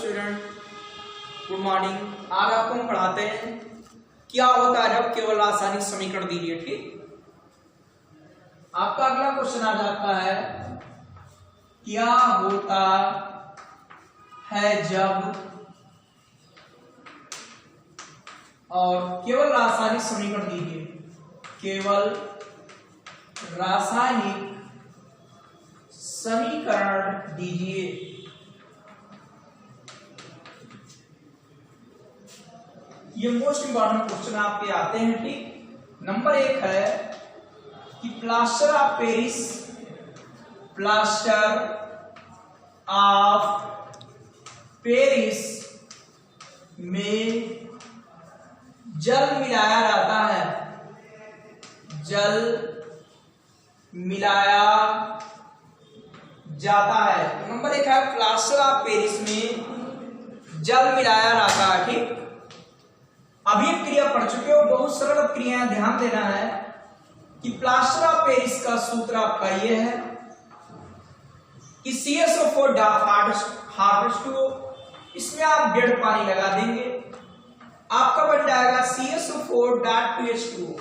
Student, good morning. आज आपको हम पढ़ाते हैं क्या होता है जब केवल रासायनिक समीकरण दीजिए। ठीक, आपका अगला क्वेश्चन आ जाता है क्या होता है जब और केवल रासायनिक समीकरण दीजिए। केवल रासायनिक समीकरण दीजिए। ये मोस्ट इंपॉर्टेंट क्वेश्चन आपके आते हैं। ठीक, नंबर 1 है कि प्लास्टर ऑफ पेरिस में जल मिलाया जाता है। जल मिलाया जाता है। तो नंबर 1 है प्लास्टर ऑफ पेरिस में जल मिलाया जाता है। ठीक, अभी क्रिया पढ़ चुके हो, बहुत सरल क्रियाएं, ध्यान देना है कि प्लास्टर ऑफ पेरिस का सूत्र आपका ये है कि CSO4 H2O, इसमें आप 1.5 पानी लगा देंगे, आपका बन जाएगा CSO4.2H2O।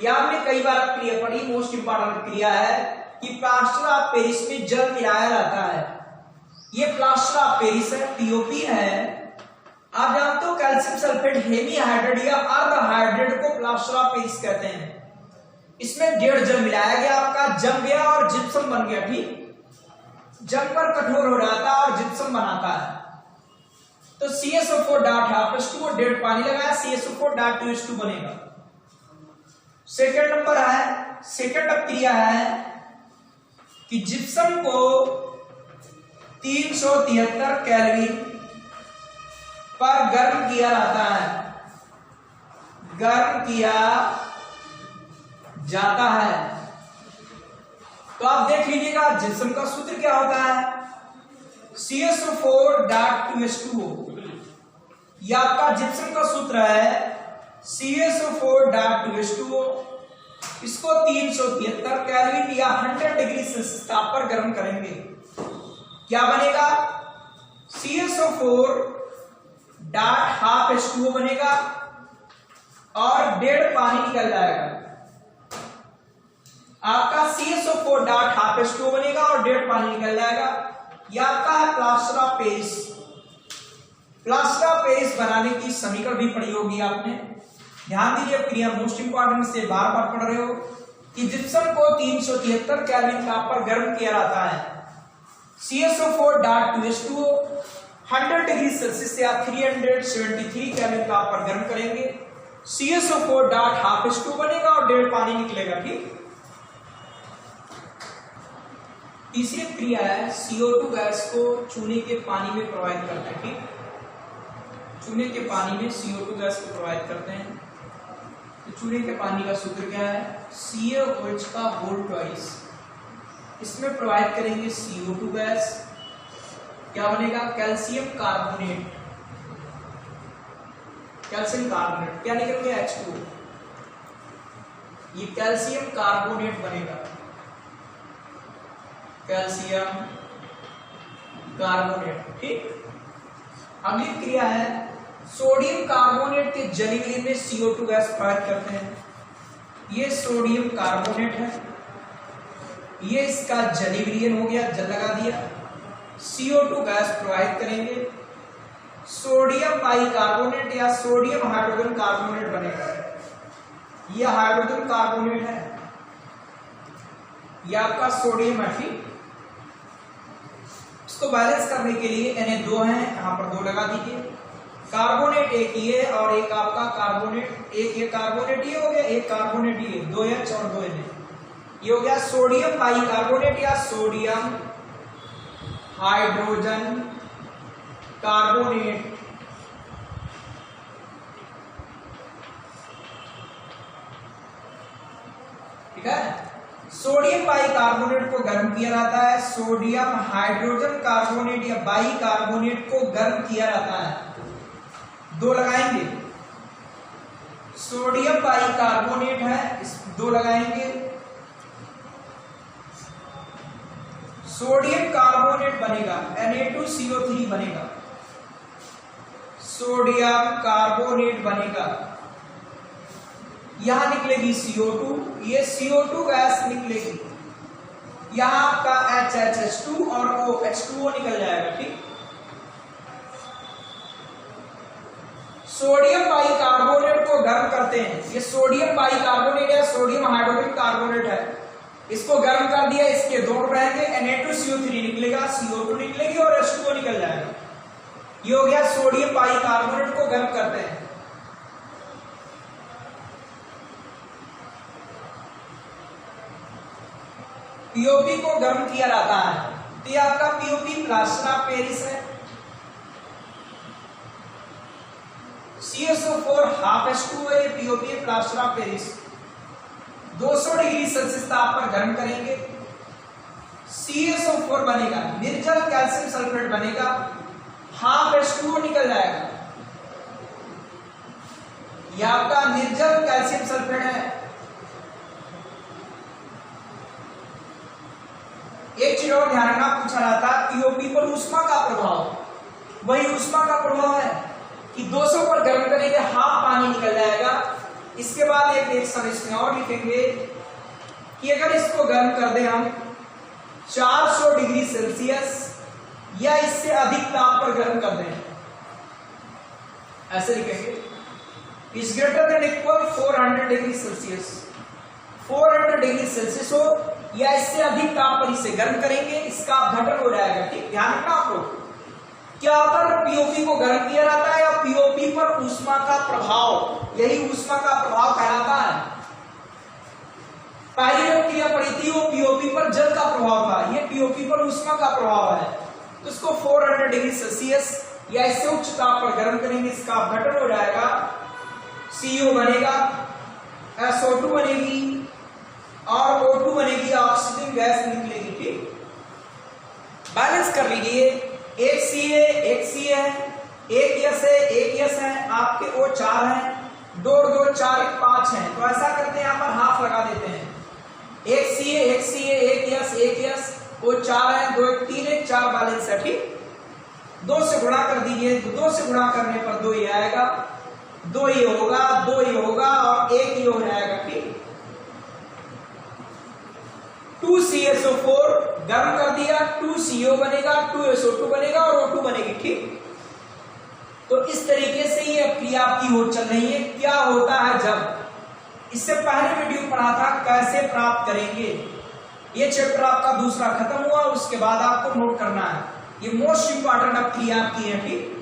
यह हमने कई बार क्रिया पढ़ी, मोस्ट इंपॉर्टेंट क्रिया है कि प्लास्टर ऑफ पेरिस में जल मिलाया जाता है। ये प्लास्टर ऑफ पेरिस है, POP है। आप जानते हो कैल्शियम सल्फेट हेमी हाइड्रेट या अर्ध हाइड्रेट को प्लास्टर ऑफ पेरिस कहते हैं। इसमें 1.5 जल मिलाया गया, आपका जम गया और जिप्सम बन गया। ठीक, जमकर कठोर हो जाता है और जिप्सम बनाता है। तो CSO4.H2O 1.5 पानी लगाया, CSO4.2H2 बनेगा। सेकेंड नंबर है, सेकेंड क्रिया है कि जिप्सम को 373 केल्विन पर गर्म किया जाता है। गर्म किया जाता है। तो आप देख लीजिएगा जिप्सम का सूत्र क्या होता है, CSO4.2H2O। यह आपका जिप्सम का सूत्र है CSO4.2H2O। इसको 373 केल्विन या 100 डिग्री सेल्सियस ताप पर गर्म करेंगे। क्या बनेगा, CSO4.5H2O बनेगा और 1.5 पानी निकल जाएगा। आपका CSO4.5H2O बनेगा और 1.5 पानी निकल जाएगा। यह आपका है plaster of Paris. Plaster of Paris बनाने की समीकरण भी पढ़ी होगी आपने। ध्यान दीजिए, क्रिया मोस्ट इंपॉर्टेंट से बार बार पढ़ रहे हो कि जिप्सम को 373 केल्विन ताप पर गर्म किया जाता है। CSO4.2H2O 100 डिग्री सेल्सियस या 373 केल्विन ताप पर गर्म करेंगे, CSO4.5H2O बनेगा और 1.5 पानी निकलेगा। ठीक, तीसरी क्रिया है CO2 गैस को चूने के पानी में प्रोवाइड करते हैं। ठीक, चूने के पानी में CO2 गैस को प्रोवाइड करते हैं। तो चूने के पानी का सूत्र क्या है, CaOH का होल ट्वाइस। इसमें प्रोवाइड करेंगे CO2 गैस, क्या बनेगा, कैल्शियम कार्बोनेट। कैल्शियम कार्बोनेट क्या निकल गया, H2O। ये कैल्शियम कार्बोनेट बनेगा, कैल्शियम कार्बोनेट। ठीक, अगली क्रिया है सोडियम कार्बोनेट के जलीय में CO2 गैस प्रोवाइड करते हैं। ये सोडियम कार्बोनेट है, ये इसका जलीय हो गया, जल लगा दिया, CO2 गैस प्रोवाइड करेंगे, सोडियम बाइकार्बोनेट या सोडियम हाइड्रोजन कार्बोनेट बनेगा। यह हाइड्रोजन कार्बोनेट है, यह आपका सोडियम है। ठीक, इसको बैलेंस करने के लिए Na2 है, यहां पर 2 लगा दीजिए। कार्बोनेट एक ये और एक आपका कार्बोनेट, एक ये कार्बोनेट ये हो गया, एक कार्बोनेट ये, 2H और 2Na, ये हो गया सोडियम बाइकार्बोनेट या सोडियम हाइड्रोजन कार्बोनेट। ठीक है, सोडियम बाइकार्बोनेट को गर्म किया जाता है, सोडियम हाइड्रोजन कार्बोनेट या बाइकार्बोनेट को गर्म किया जाता है। 2 लगाएंगे, सोडियम बाइकार्बोनेट है, इस 2 लगाएंगे, सोडियम कार्बोनेट बनेगा, Na2CO3 बनेगा। सोडियम कार्बोनेट बनेगा, यहां निकलेगी CO2, ये CO2 गैस निकलेगी, यहां आपका HHH2 और OH2O निकल जाएगा। ठीक, सोडियम बाइकार्बोनेट को गर्म करते हैं, ये सोडियम बाइकार्बोनेट है, सोडियम हाइड्रोक्लोरिक कार्बोनेट है, इसको गर्म कर दिया, इसके दो रहेंगे, Na2CO3 निकलेगा, CO2 निकलेगी और H2O निकल जाएगा। ये हो गया सोडियम बाइकार्बोनेट को गर्म करते हैं। पीओपी को गर्म किया जाता है, तो ये आपका पीओपी प्लास्टर ऑफ पेरिस है। CSO4 हाफ H2O है, POP plaster of Paris. 200 degree Celsius ताप पर गर्म करेंगे, CSO4 बनेगा, निर्जल कैल्शियम सल्फेट बनेगा, हाफ H2O निकल जाएगा, यह आपका निर्जल कैल्शियम सल्फेट है। एक चीज और ध्यान रखना, पूछा जाता है पीओपी पर ऊष्मा का प्रभाव, वही ऊष्मा का प्रभाव है कि 200 पर गर्म करेंगे, हाफ पानी निकल जाएगा। इसके बाद एक रिएक्शन इसमें और लिखेंगे कि अगर इसको गर्म कर दें हम 400 डिग्री सेल्सियस या इससे अधिक ताप पर गर्म कर दें, ऐसे लिखेंगे, is greater than equal 400 degree Celsius, 400 degree Celsius हो या इससे अधिक ताप पर इसे गर्म करेंगे, इसका अपघटन हो जाएगा। ठीक, ध्यान रखना आप लोग, क्या होता है पीओपी को गर्म किया जाता है या पीओपी पर ऊष्मा का प्रभाव, यही ऊष्मा का प्रभाव कहलाता है। पहली जो क्रिया पड़ी थी वो पीओपी पर जल का प्रभाव था, ये पीओपी पर ऊष्मा का प्रभाव है, तो इसको 400 डिग्री सेल्सियस या इससे उच्च ताप पर गर्म करेंगे, इसका अपघटन हो जाएगा, CO बनेगा, SO2 बनेगी और O2 बनेगी, ऑक्सीजन गैस निकलेगी। ठीक, बैलेंस कर लीजिए, एक CA है, एक यस है, एक यस है, आपके O 4 है, 2 2 4 1 5 है, तो ऐसा करते हैं, यहां पर हाफ लगा देते हैं, एक CA एक यस, O 4 है, 2 1 3 1 4 बैलेंस है। ठीक, 2 से गुणा कर दीजिए, 2 से गुणा करने पर 2 ही आएगा, 2 ही होगा, 2 ही होगा और 1 ही हो जाएगा। ठीक, 2CSO4 गर्म कर दिया, 2CO बनेगा, 2SO2 बनेगा और O2 बनेगी। ठीक, तो इस तरीके से ये क्रिया आपकी हो चल रही है। क्या होता है जब, इससे पहले वीडियो पढ़ा था कैसे प्राप्त करेंगे, ये चैप्टर आपका दूसरा खत्म हुआ, उसके बाद आपको नोट करना है, ये मोस्ट इंपॉर्टेंट अब क्रिया आपकी है। ठीक,